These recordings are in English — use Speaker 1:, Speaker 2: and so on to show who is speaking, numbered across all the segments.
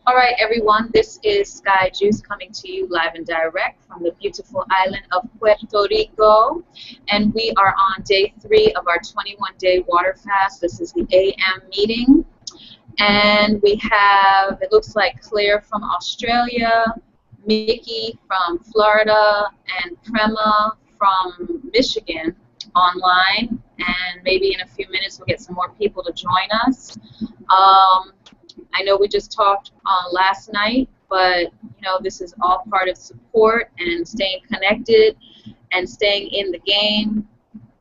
Speaker 1: All right, everyone, this is Sky Juice coming to you live and direct from the beautiful island of Puerto Rico. And we are on day 3 of our 21-day water fast. This is the AM meeting. And we have, it looks like Claire from Australia, Mickey from Florida, and Prema from Michigan online. And maybe in a few minutes we'll get some more people to join us. I know we just talked last night, but this is all part of support and staying connected and staying in the game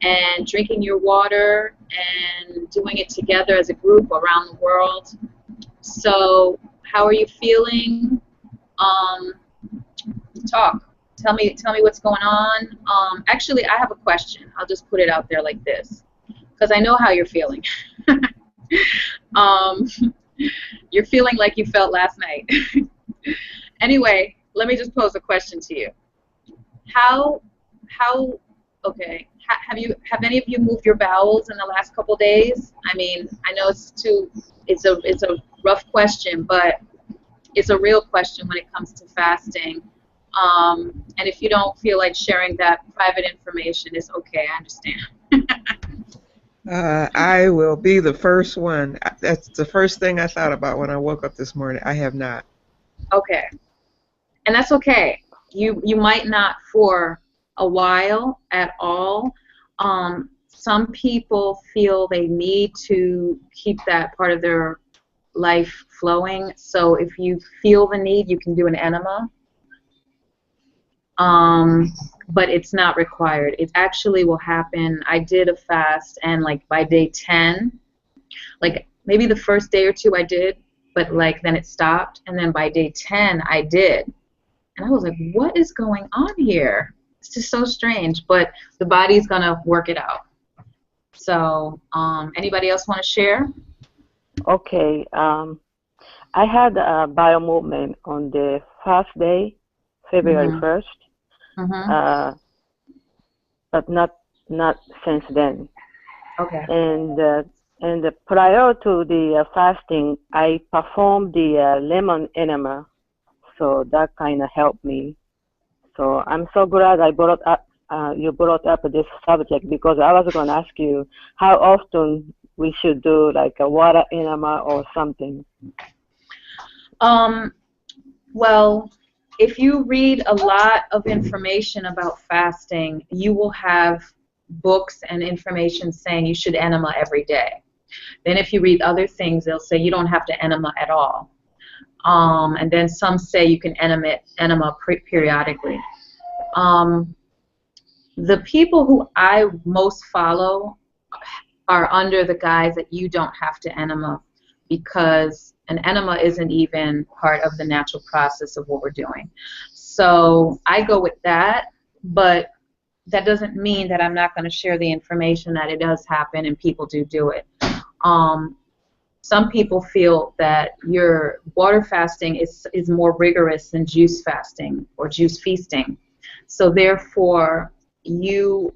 Speaker 1: and drinking your water and doing it together as a group around the world. So how are you feeling? Talk. Tell me what's going on. Actually, I have a question. I'll just put it out there like this, because I know how you're feeling. You're feeling like you felt last night. Anyway, let me just pose a question to you. Okay, have any of you moved your bowels in the last couple days? I mean, I know it's a rough question, but it's a real question when it comes to fasting. And if you don't feel like sharing that private information, it's okay, I understand.
Speaker 2: I will be the first one. That's the first thing I thought about when I woke up this morning. I have not.
Speaker 1: Okay. And that's okay. You might not for a while at all. Some people feel they need to keep that part of their life flowing. So if you feel the need, you can do an enema. But it's not required. It actually will happen. I did a fast, and like by day 10, like maybe the first day or two I did, but like then it stopped, and then by day 10 I did. And I was like, what is going on here? It's just so strange, but the body's gonna work it out. So anybody else want to share?
Speaker 3: Okay. I had a bio movement on the first day, February 1st. But not since then.
Speaker 1: Okay.
Speaker 3: And prior to the fasting, I performed the lemon enema, so that kind of helped me. So I'm so glad you brought up this subject, because I was going to ask you how often we should do like a water enema or something.
Speaker 1: Well, if you read a lot of information about fasting, you will have books and information saying you should enema every day. Then if you read other things, they'll say you don't have to enema at all. And then some say you can enema periodically. The people who I most follow are under the guise that you don't have to enema, because an enema isn't even part of the natural process of what we're doing. So I go with that, but that doesn't mean that I'm not going to share the information that it does happen and people do it. Some people feel that your water fasting is more rigorous than juice fasting or juice feasting. So therefore, they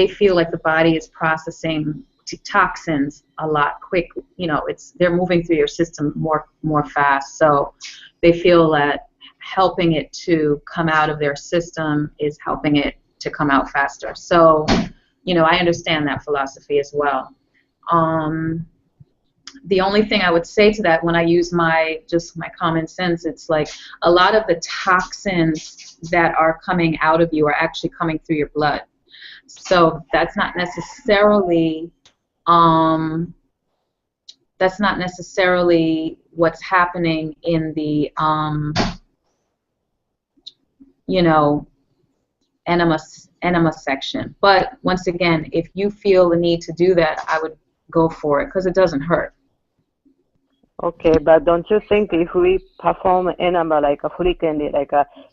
Speaker 1: feel like the body is processing toxins a lot quick. They're moving through your system more fast. So they feel that helping it to come out of their system is helping it to come out faster. So, I understand that philosophy as well. The only thing I would say to that, when I use my common sense, it's like a lot of the toxins that are coming out of you are actually coming through your blood. So that's not necessarily what's happening in the enema section. But once again, if you feel the need to do that, I would go for it, because it doesn't hurt.
Speaker 3: Okay, but don't you think if we perform enema like a frequently, like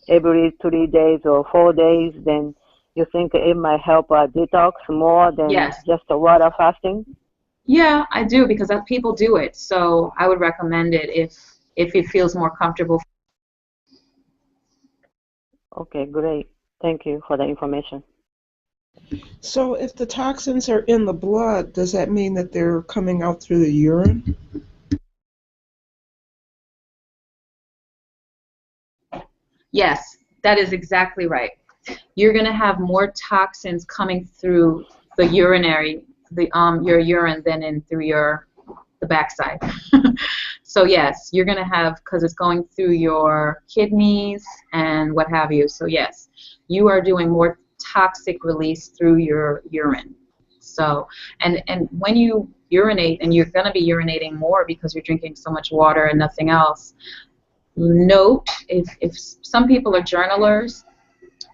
Speaker 3: every 3 days or 4 days, then you think it might help detox more than just the water fasting?
Speaker 1: Yeah, I do, because people do it. So I would recommend it if it feels more comfortable.
Speaker 3: Okay, great. Thank you for the information.
Speaker 2: So if the toxins are in the blood, does that mean that they're coming out through the urine?
Speaker 1: Yes, that is exactly right. You're going to have more toxins coming through the urinary, your urine than in through the backside. So yes, you're going to have, because it's going through your kidneys and what have you. So yes, you are doing more toxic release through your urine. So, and when you urinate, and you're going to be urinating more because you're drinking so much water and nothing else, note if some people are journalers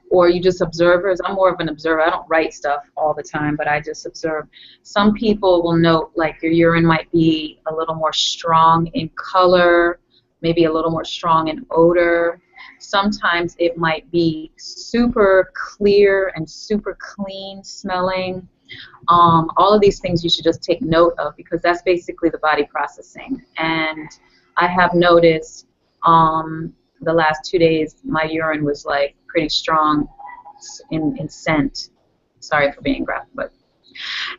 Speaker 1: or you just observers. I'm more of an observer. I don't write stuff all the time, but I just observe. Some people will note like your urine might be a little more strong in color, maybe a little more strong in odor. Sometimes it might be super clear and super clean smelling. All of these things you should just take note of, because that's basically the body processing. And I have noticed the last 2 days my urine was like pretty strong in scent. Sorry for being graphic, but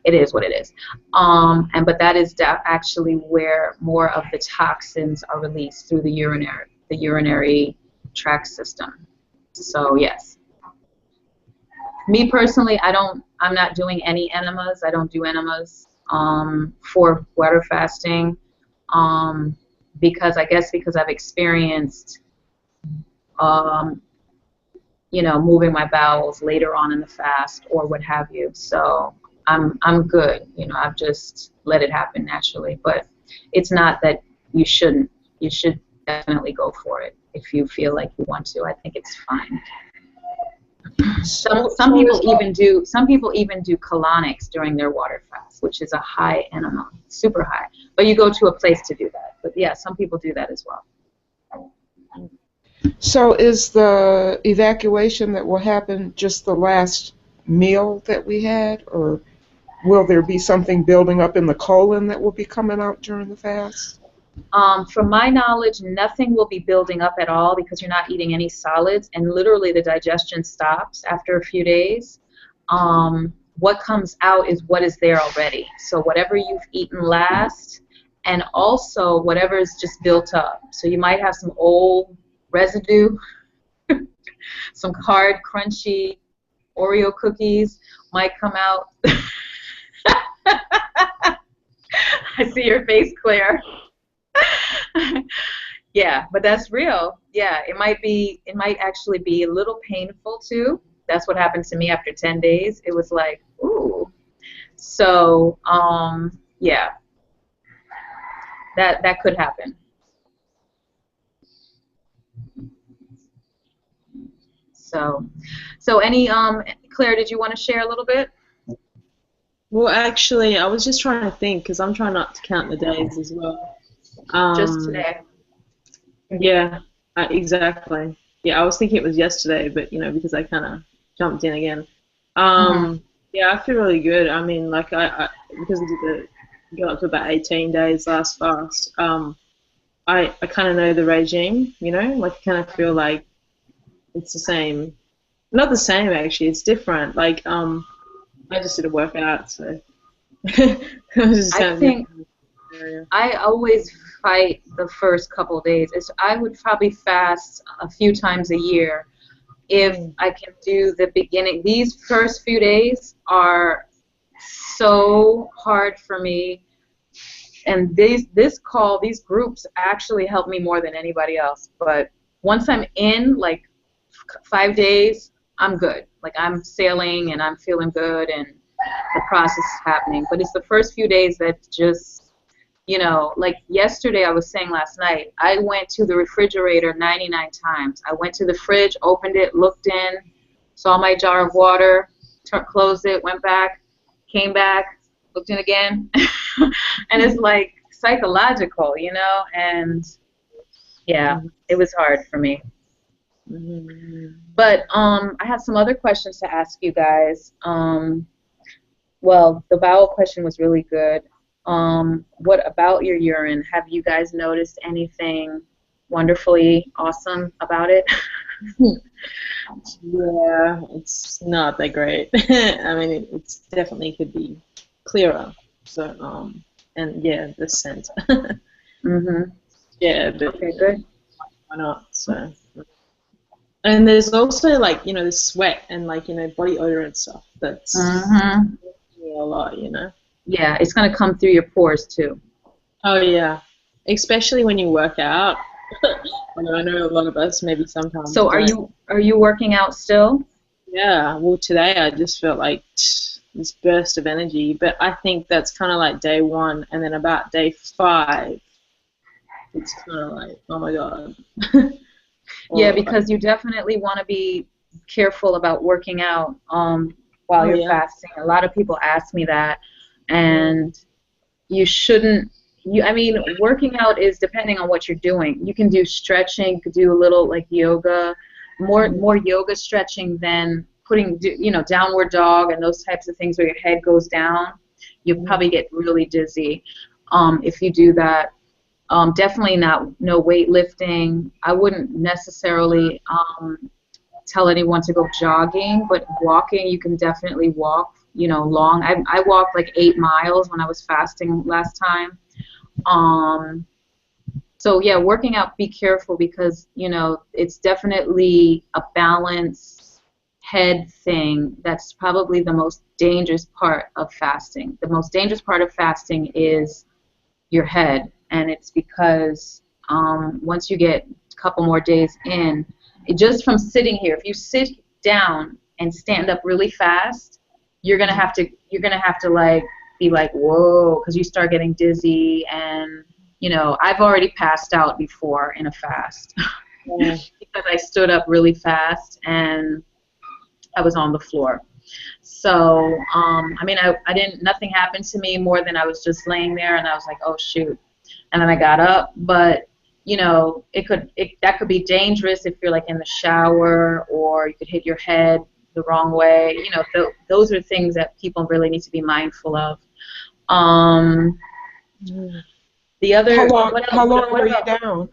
Speaker 1: it is what it is. But that is actually where more of the toxins are released, through the urinary tract system. So yes. Me personally, I'm not doing any enemas. I don't do enemas for water fasting, because I've experienced moving my bowels later on in the fast or what have you. So I'm good. I've just let it happen naturally. But it's not that you shouldn't. You should definitely go for it if you feel like you want to. I think it's fine. Some people even do colonics during their water fast, which is a high enema, super high. But you go to a place to do that. But yeah, some people do that as well.
Speaker 2: So is the evacuation that will happen just the last meal that we had, or will there be something building up in the colon that will be coming out during the fast?
Speaker 1: From my knowledge, nothing will be building up at all, because you're not eating any solids, and literally the digestion stops after a few days. What comes out is what is there already. So whatever you've eaten last, and also whatever is just built up. So you might have some old residue, some hard, crunchy Oreo cookies might come out. I see your face clear. Yeah, but that's real. Yeah, it might actually be a little painful too. That's what happened to me after 10 days. It was like, ooh. So, yeah, that could happen. So any Claire, did you want to share a little bit?
Speaker 4: Well, actually, I was just trying to think, because I'm trying not to count the days as well.
Speaker 1: Just today.
Speaker 4: Yeah, exactly. Yeah, I was thinking it was yesterday, but because I kind of jumped in again. Yeah, I feel really good. I mean, like I because I did go up to about 18 days last fast. I kind of know the regime. Like I kind of feel like it's the same. Not the same actually. It's different. Like I just did a workout, so.
Speaker 1: I think I always fight the first couple of days. I would probably fast a few times a year if I can do the beginning. These first few days are so hard for me, and these groups actually help me more than anybody else. But once I'm in, like 5 days, I'm good. Like I'm sailing and I'm feeling good and the process is happening. But it's the first few days that just, like yesterday I was saying last night, I went to the refrigerator 99 times. I went to the fridge, opened it, looked in, saw my jar of water, closed it, went back, came back, looked in again. And it's like psychological, and yeah, it was hard for me. But I have some other questions to ask you guys. Well, the bowel question was really good. What about your urine? Have you guys noticed anything wonderfully awesome about it?
Speaker 4: Yeah, it's not that great. I mean, it's definitely could be clearer. So, and yeah, the scent.
Speaker 1: Mm-hmm.
Speaker 4: Yeah, but
Speaker 1: okay, good.
Speaker 4: Why not? So. And there's also like, the sweat and like, body odor and stuff that's
Speaker 1: Mhm.
Speaker 4: a lot.
Speaker 1: Yeah, it's gonna come through your pores too.
Speaker 4: Oh yeah, especially when you work out. I know a lot of us maybe sometimes
Speaker 1: So are you working out still?
Speaker 4: Yeah, well, today I just felt like this burst of energy, but I think that's kind of like day 1, and then about day 5, it's kind of like, oh my god.
Speaker 1: Yeah,
Speaker 4: Or like,
Speaker 1: because you definitely want to be careful about working out while
Speaker 4: oh
Speaker 1: you're
Speaker 4: yeah,
Speaker 1: fasting. A lot of people ask me that, and you shouldn't. I mean, working out is depending on what you're doing. You can do stretching, you could do a little like yoga, more yoga stretching than downward dog and those types of things where your head goes down. You'll probably get really dizzy if you do that. Definitely no weightlifting. I wouldn't necessarily tell anyone to go jogging, but walking, you can definitely walk, long. I walked like 8 miles when I was fasting last time. So yeah, working out, be careful because, it's definitely a balance head thing. That's probably the most dangerous part of fasting. The most dangerous part of fasting is your head, and it's because once you get a couple more days in, just from sitting here, if you sit down and stand up really fast, you're gonna have to like be like whoa, because you start getting dizzy, and I've already passed out before in a fast because I stood up really fast and I was on the floor. So, I mean, nothing happened to me more than I was just laying there and I was like, oh shoot. And then I got up, but that could be dangerous if you're like in the shower, or you could hit your head the wrong way. Those are things that people really need to be mindful of. The other,
Speaker 2: How long were you down?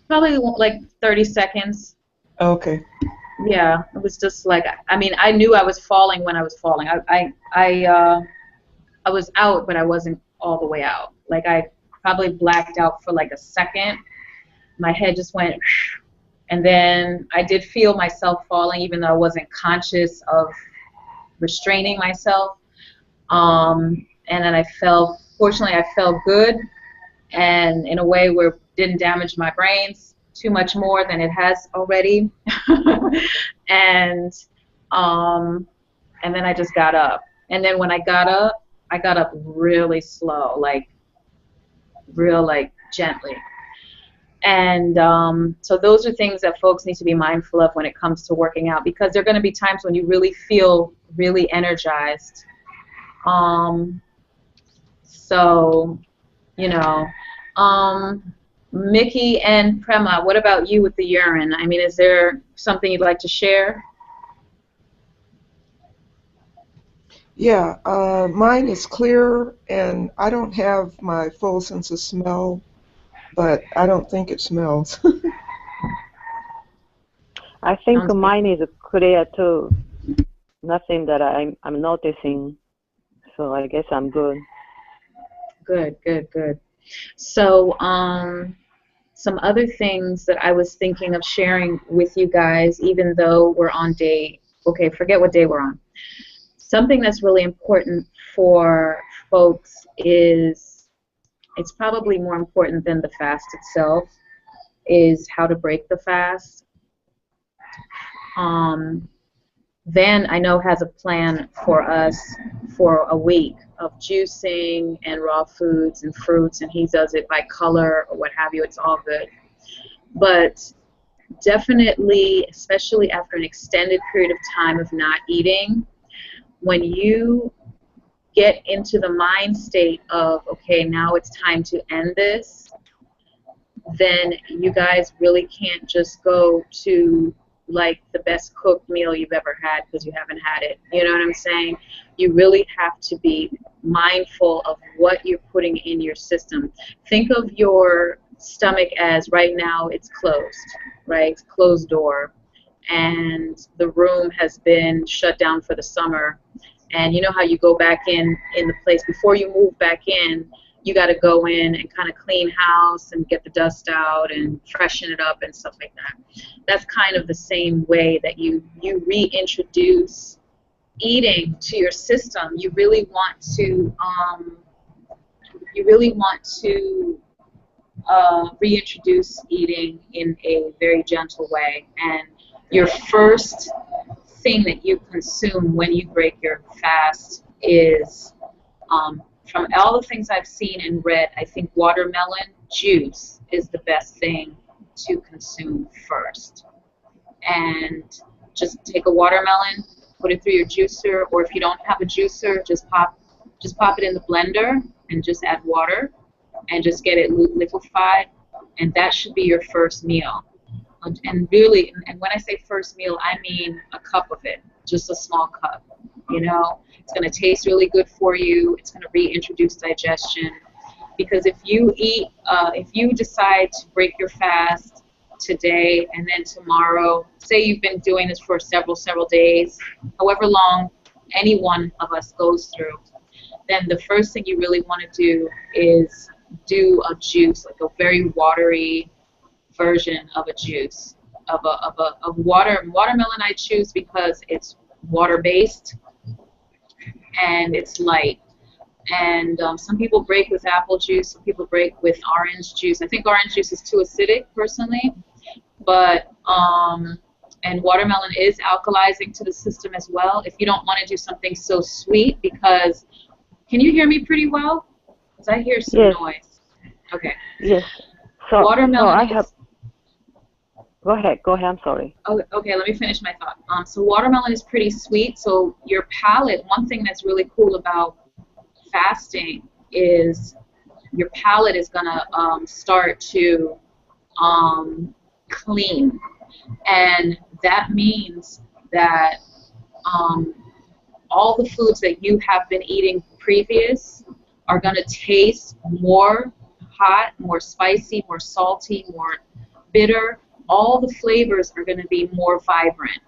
Speaker 1: probably like 30 seconds.
Speaker 2: Okay.
Speaker 1: Yeah, it was just like, I mean, I knew I was falling when I was falling. I was out, but I wasn't all the way out. Like I probably blacked out for like a second. My head just went, and then I did feel myself falling, even though I wasn't conscious of restraining myself. And then I fell. Fortunately, I fell good, and in a way where it didn't damage my brains too much more than it has already. and and then I just got up. And then when I got up really slow, like gently. And so those are things that folks need to be mindful of when it comes to working out, because there are going to be times when you really feel really energized. So, Mickey and Prema, what about you with the urine? I mean, is there something you'd like to share?
Speaker 2: Yeah, mine is clear, and I don't have my full sense of smell, but I don't think it smells.
Speaker 3: I think mine is clear too. Nothing that I'm noticing, so I guess I'm good.
Speaker 1: Good. So, some other things that I was thinking of sharing with you guys, even though we're on forget what day we're on. Something that's really important for folks is, it's probably more important than the fast itself, is how to break the fast. Van, I know, has a plan for us for a week of juicing and raw foods and fruits, and he does it by color or what have you. It's all good. But definitely, especially after an extended period of time of not eating, when you get into the mind state of, okay, now it's time to end this, then you guys really can't just go to like the best cooked meal you've ever had because you haven't had it. You know what I'm saying? You really have to be mindful of what you're putting in your system. Think of your stomach as right now it's closed, right? It's closed door, and the room has been shut down for the summer. And you know how you go back in the place before you move back in, you got to go in and kind of clean house and get the dust out and freshen it up and stuff like that. That's kind of the same way that you reintroduce eating to your system. You really want to reintroduce eating in a very gentle way. And your first thing that you consume when you break your fast is, from all the things I've seen and read, I think watermelon juice is the best thing to consume first. And just take a watermelon, put it through your juicer, or if you don't have a juicer, just pop it in the blender and just add water and just get it liquefied, and that should be your first meal. And really, and when I say first meal, I mean a cup of it, just a small cup. You know, it's going to taste really good for you. It's going to reintroduce digestion. Because if you decide to break your fast today and then tomorrow, say you've been doing this for several days, however long any one of us goes through, then the first thing you really want to do is do a juice, like a very watery version of a juice, of watermelon. I choose because it's water-based and it's light. And some people break with apple juice, some people break with orange juice. I think orange juice is too acidic, personally, but and watermelon is alkalizing to the system as well. If you don't want to do something so sweet, because can you hear me pretty well? Because I hear some noise. Okay.
Speaker 3: Yes. So
Speaker 1: watermelon.
Speaker 3: Go ahead. I'm sorry.
Speaker 1: Oh, okay, let me finish my thought. So watermelon is pretty sweet. So your palate. One thing that's really cool about fasting is your palate is gonna start to clean, and that means that all the foods that you have been eating previous are gonna taste more hot, more spicy, more salty, more bitter. All the flavors are going to be more vibrant,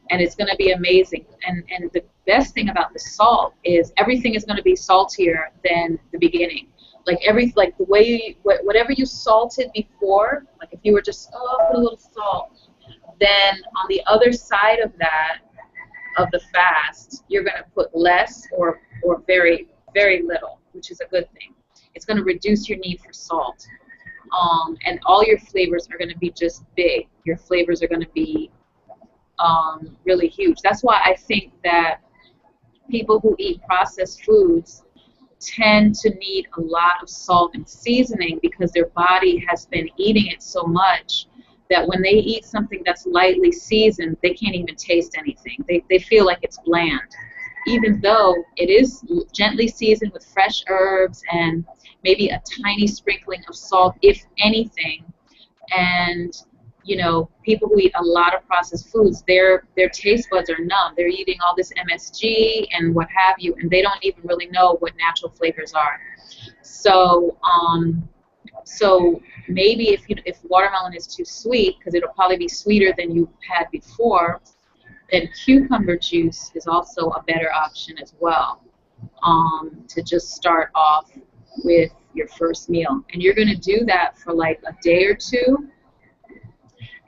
Speaker 1: and it's going to be amazing. And the best thing about the salt is everything is going to be saltier than the beginning. Like the way whatever you salted before, like if you were just put a little salt, then on the other side of that, of the fast, you're going to put less or very, very little, which is a good thing. It's going to reduce your need for salt. And all your flavors are going to be just big. Your flavors are going to be really huge. That's why I think that people who eat processed foods tend to need a lot of salt and seasoning, because their body has been eating it so much that when they eat something that's lightly seasoned, they can't even taste anything. They feel like it's bland, even though it is gently seasoned with fresh herbs and maybe a tiny sprinkling of salt, if anything. And you know, people who eat a lot of processed foods, their taste buds are numb. They're eating all this MSG and what have you, and they don't even really know what natural flavors are. So so maybe if watermelon is too sweet, because it'll probably be sweeter than you had before, then cucumber juice is also a better option as well, to just start off with your first meal. And you're going to do that for like a day or two,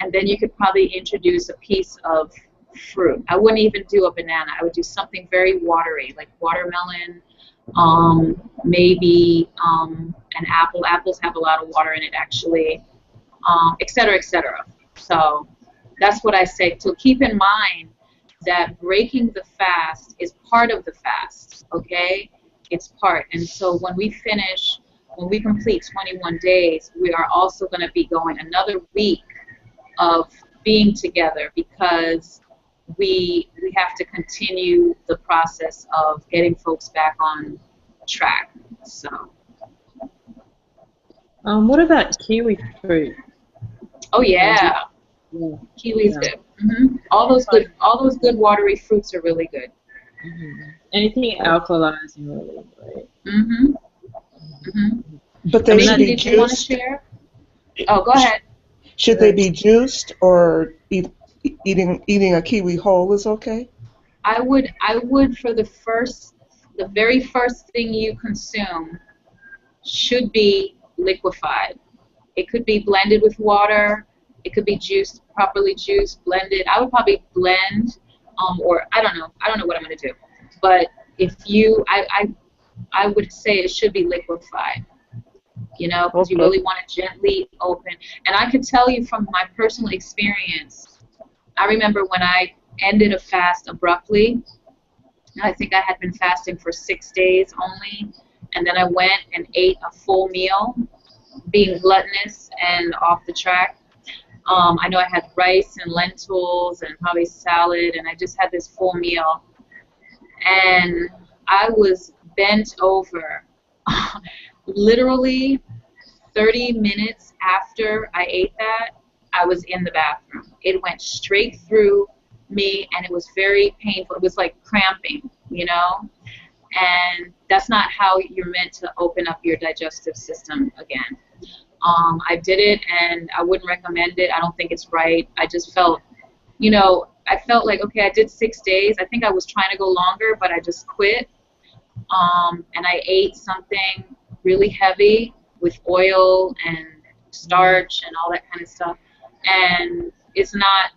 Speaker 1: and then you could probably introduce a piece of fruit. I wouldn't even do a banana. I would do something very watery, like watermelon, maybe an apple. Apples have a lot of water in it, actually, et cetera, et cetera. So that's what I say. So keep in mind that breaking the fast is part of the fast, okay? It's part. And so when we complete 21 days, we are also going to be going another week of being together, because we have to continue the process of getting folks back on track. So.
Speaker 4: What about kiwi fruit?
Speaker 1: Oh yeah, kiwi's good. Mm-hmm. All those good watery fruits are really good.
Speaker 4: Mm-hmm. Anything alkalizing, really, right?
Speaker 1: Mm-hmm. Mm-hmm.
Speaker 2: But they should be
Speaker 1: did you want to share? Oh, go ahead.
Speaker 2: Should they be juiced, or eating a kiwi whole is okay?
Speaker 1: I would for the very first thing you consume, should be liquefied. It could be blended with water. It could be juiced, properly juiced, blended. I would probably blend, or I don't know. I don't know what I'm going to do. But if you, I would say it should be liquefied, you know, because you
Speaker 3: Okay.
Speaker 1: really want to gently open. And I could tell you from my personal experience, I remember when I ended a fast abruptly. I think I had been fasting for 6 days only, and then I went and ate a full meal, being gluttonous and off the track. I know I had rice and lentils and probably salad, and I just had this full meal. And I was bent over literally 30 minutes after I ate that. I was in the bathroom. It went straight through me, and it was very painful. It was like cramping, you know? And that's not how you're meant to open up your digestive system again. I did it, and I wouldn't recommend it. I don't think it's right. I just felt, you know, I felt like, okay, I did 6 days. I think I was trying to go longer, but I just quit. And I ate something really heavy with oil and starch and all that kind of stuff. And it's not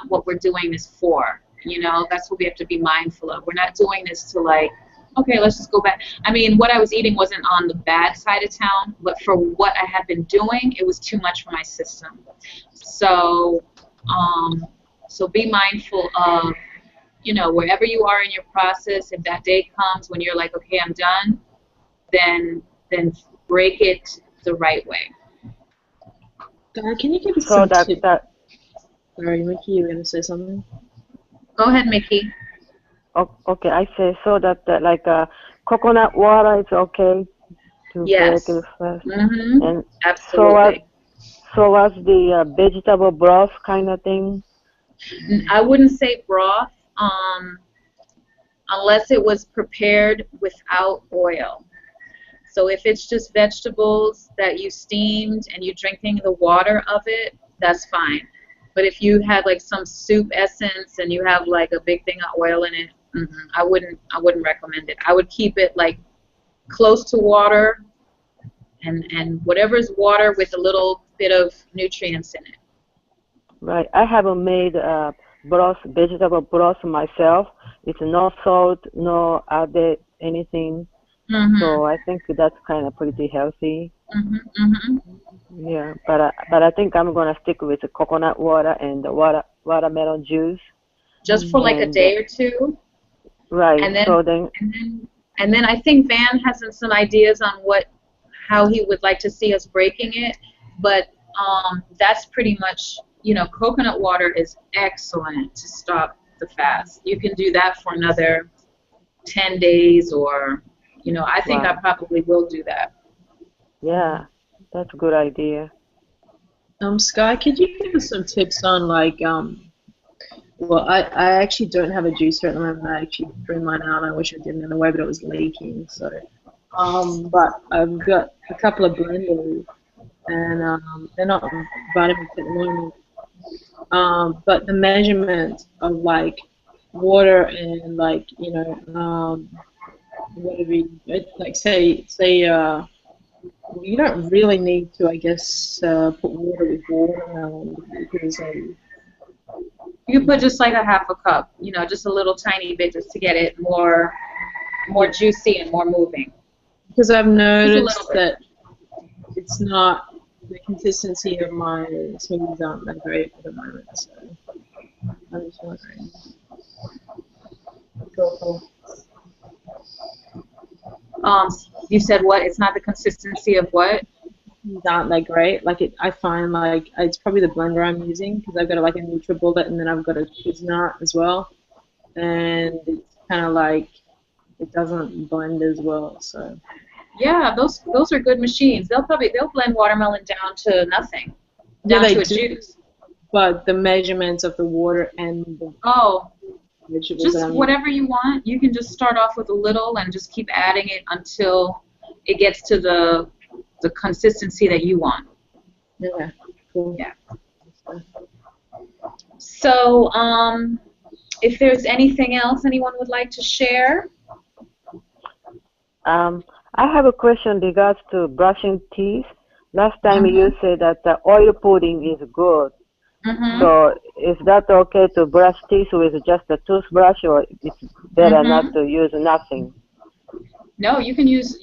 Speaker 1: what we're doing this for. You know, that's what we have to be mindful of. We're not doing this to like, okay, let's just go back. I mean, what I was eating wasn't on the bad side of town, but for what I had been doing, it was too much for my system. So, so be mindful of, you know, wherever you are in your process. If that day comes when you're like, okay, I'm done, then break it the right way.
Speaker 4: Guy, can you give us
Speaker 3: So
Speaker 4: some
Speaker 3: that
Speaker 4: tips?
Speaker 3: that
Speaker 4: Sorry, Mickey, you were going to say something?
Speaker 1: Go ahead, Mickey.
Speaker 3: okay. I say so that like coconut water is okay to
Speaker 1: Yes.
Speaker 3: break it first.
Speaker 1: Mm-hmm.
Speaker 3: And
Speaker 1: Absolutely.
Speaker 3: so was the vegetable broth kind of thing.
Speaker 1: I wouldn't say broth, unless it was prepared without oil. So if it's just vegetables that you steamed and you're drinking the water of it, that's fine. But if you had like some soup essence and you have like a big thing of oil in it, I wouldn't recommend it. I would keep it like close to water, and whatever's water with a little bit of nutrients in it.
Speaker 3: Right. I haven't made broth, vegetable broth myself. It's no salt, no added anything.
Speaker 1: Mhm.
Speaker 3: So I think that's kind of pretty healthy.
Speaker 1: Mhm. Mhm.
Speaker 3: Yeah. But I think I'm gonna stick with the coconut water and the watermelon juice.
Speaker 1: Just for like a
Speaker 3: And
Speaker 1: day or two,
Speaker 3: right.
Speaker 1: and then
Speaker 3: So then
Speaker 1: and then I think Van has some ideas on how he would like to see us breaking it, but that's pretty much, you know, coconut water is excellent to stop the fast. You can do that for another 10 days, or, you know, I think I
Speaker 3: wow.
Speaker 1: probably will do that.
Speaker 3: Yeah, that's a good idea.
Speaker 4: Sky, could you give us some tips on like well, I actually don't have a juicer at the moment. I actually threw mine out. I wish I didn't in a way, but it was leaking. So, but I've got a couple of blenders, and they're not Vitamix at the moment. But the measurement of like water and like whatever like you don't really need to, I guess, put water with watermelon because
Speaker 1: You can put just like a half a cup, you know, just a little tiny bit, just to get it more juicy and more moving.
Speaker 4: because I've
Speaker 1: Just a
Speaker 4: noticed
Speaker 1: little bit.
Speaker 4: that it's not the consistency of my smoothies aren't that great at the moment. So I'm just wondering. Cool.
Speaker 1: You said what? It's not the consistency of what?
Speaker 4: Aren't that great? Like I find like it's probably the blender I'm using because I've got like a NutriBullet and then I've got a Cuisinart as well, and it's kind of like it doesn't blend as well. So
Speaker 1: Yeah, those are good machines. They'll blend watermelon down to nothing,
Speaker 4: yeah,
Speaker 1: down
Speaker 4: they
Speaker 1: to a
Speaker 4: do,
Speaker 1: juice.
Speaker 4: but the measurements of the water and the
Speaker 1: Oh,
Speaker 4: vegetables that
Speaker 1: just
Speaker 4: I'm
Speaker 1: whatever you want. You can just start off with a little and just keep adding it until it gets to the consistency that you want.
Speaker 4: using. Yeah, cool.
Speaker 1: Yeah. So, if there's anything else anyone would like to share.
Speaker 3: I have a question regards to brushing teeth. Last time
Speaker 1: Mm-hmm.
Speaker 3: you said that the oil pudding is good.
Speaker 1: Mm-hmm.
Speaker 3: So is that okay to brush teeth with just a toothbrush, or it's better not
Speaker 1: Mm-hmm.
Speaker 3: to use nothing?
Speaker 1: No, you can use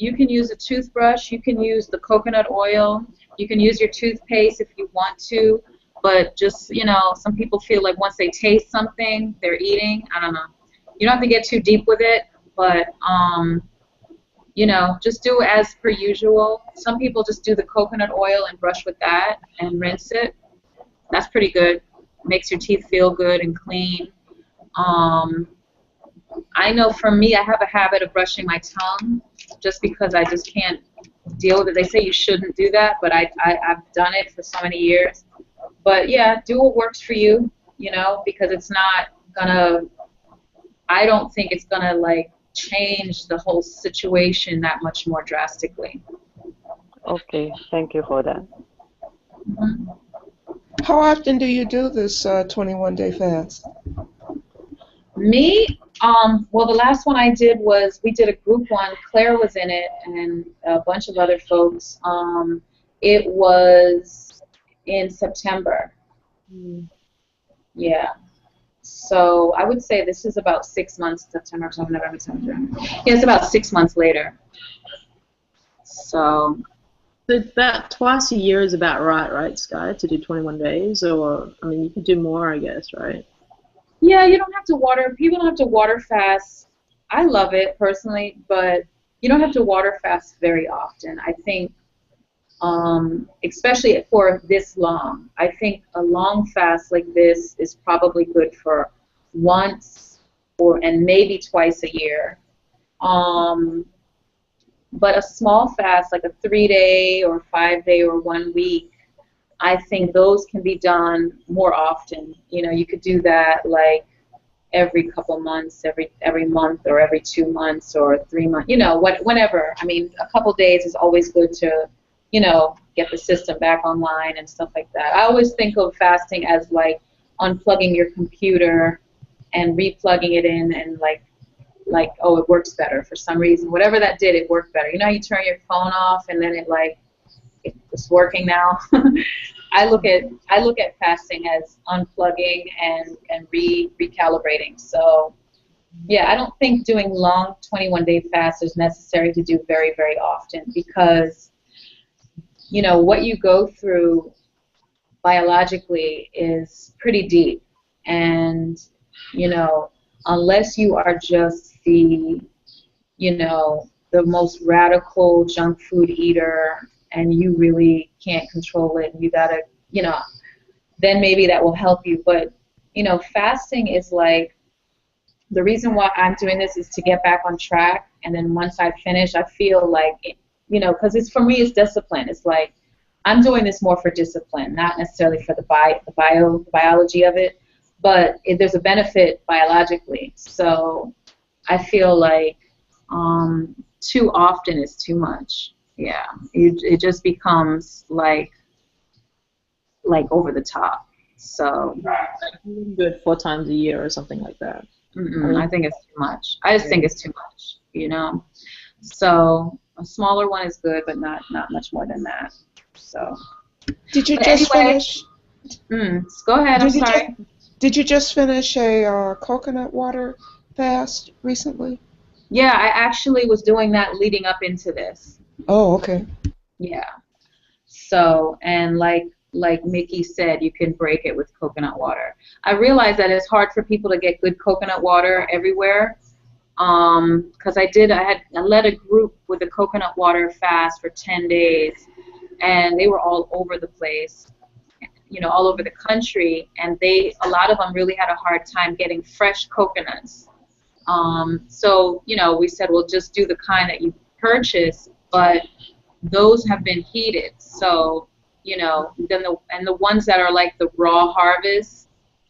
Speaker 1: a toothbrush, you can use the coconut oil, you can use your toothpaste if you want to, but just, some people feel like once they taste something, they're eating. I don't know. You don't have to get too deep with it, but just do as per usual. Some people just do the coconut oil and brush with that and rinse it. That's pretty good. Makes your teeth feel good and clean. Um, I know for me, I have a habit of brushing my tongue just because I just can't deal with it. They say you shouldn't do that, but I've done it for so many years. But yeah, do what works for you, because it's not gonna, I don't think it's gonna like change the whole situation that much more drastically.
Speaker 3: Okay, thank you for that.
Speaker 1: Mhm.
Speaker 2: How often do you do this 21-day fast?
Speaker 1: Me, well, the last one I did was we did a group one. Claire was in it, and a bunch of other folks. It was in September.
Speaker 4: Mm.
Speaker 1: Yeah. So I would say this is about 6 months. September, October, November, December. Yeah, it's about 6 months later. So
Speaker 4: So about twice a year is about right, Sky, to do 21 days? Or, I mean, you could do more, I guess, right?
Speaker 1: yeah, you don't have to water. People don't have to water fast. I love it personally, but you don't have to water fast very often. I think, especially for this long. I think a long fast like this is probably good for once and maybe twice a year. Um, but a small fast, like a 3-day or 5-day or 1 week, I think those can be done more often. You could do that like every couple months, every month, or every 2 months, or 3 months. Whenever. I mean, a couple days is always good to, get the system back online and stuff like that. I always think of fasting as like unplugging your computer and replugging it in, and like, oh, it works better for some reason. Whatever that did, it worked better. You turn your phone off and then it's working now. I look at fasting as unplugging and recalibrating. So yeah, I don't think doing long 21-day fasts is necessary to do very, very often, because what you go through biologically is pretty deep, and unless you are just the most radical junk food eater, and you really can't control it, and you gotta, then maybe that will help you. But fasting is like, the reason why I'm doing this is to get back on track, and then once I finish, I feel like, because it's, for me, it's discipline. It's like I'm doing this more for discipline, not necessarily for the biology of it, but there's a benefit biologically. So I feel like too often is too much. Yeah, it just becomes like over the top. So
Speaker 4: You can do it 4 times a year or something like that.
Speaker 1: I think it's too much. I just think it's too much. So a smaller one is good, but not much more than that. So.
Speaker 2: Did you
Speaker 1: But
Speaker 2: just
Speaker 1: anyway,
Speaker 2: finish?
Speaker 1: Go ahead. I'm
Speaker 2: Did you
Speaker 1: sorry.
Speaker 2: did you just finish a coconut water fast recently?
Speaker 1: Yeah, I actually was doing that leading up into this.
Speaker 2: Oh, okay.
Speaker 1: Yeah. So, and like Mickey said, you can break it with coconut water. I realize that it's hard for people to get good coconut water everywhere. Because I led a group with a coconut water fast for 10 days, and they were all over the place, all over the country, and a lot of them really had a hard time getting fresh coconuts. So, we said, well, just do the kind that you purchase, but those have been heated. So, then the ones that are like the raw harvest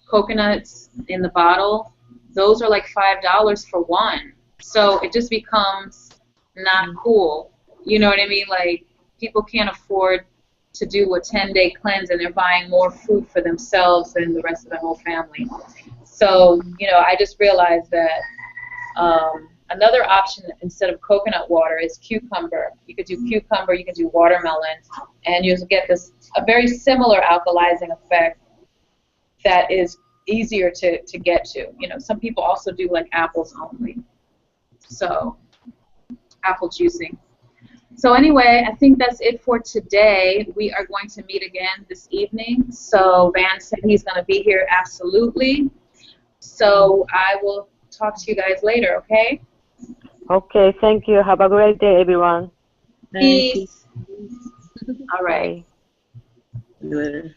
Speaker 1: coconuts in the bottle, those are like $5 for one. So it just becomes not cool. You know what I mean? Like, people can't afford to do a 10-day cleanse, and they're buying more food for themselves than the rest of the whole family. So, I just realized that Another option instead of coconut water is cucumber. You could do cucumber, you can do watermelon, and you'll get this a very similar alkalizing effect that is easier to get to. Some people also do like apples only. So apple juicing. So anyway, I think that's it for today. We are going to meet again this evening. So Van said he's going to be here absolutely. So I will talk to you guys later, okay?
Speaker 3: Okay, thank you. Have a great day, everyone.
Speaker 1: Peace. All right.
Speaker 4: Later.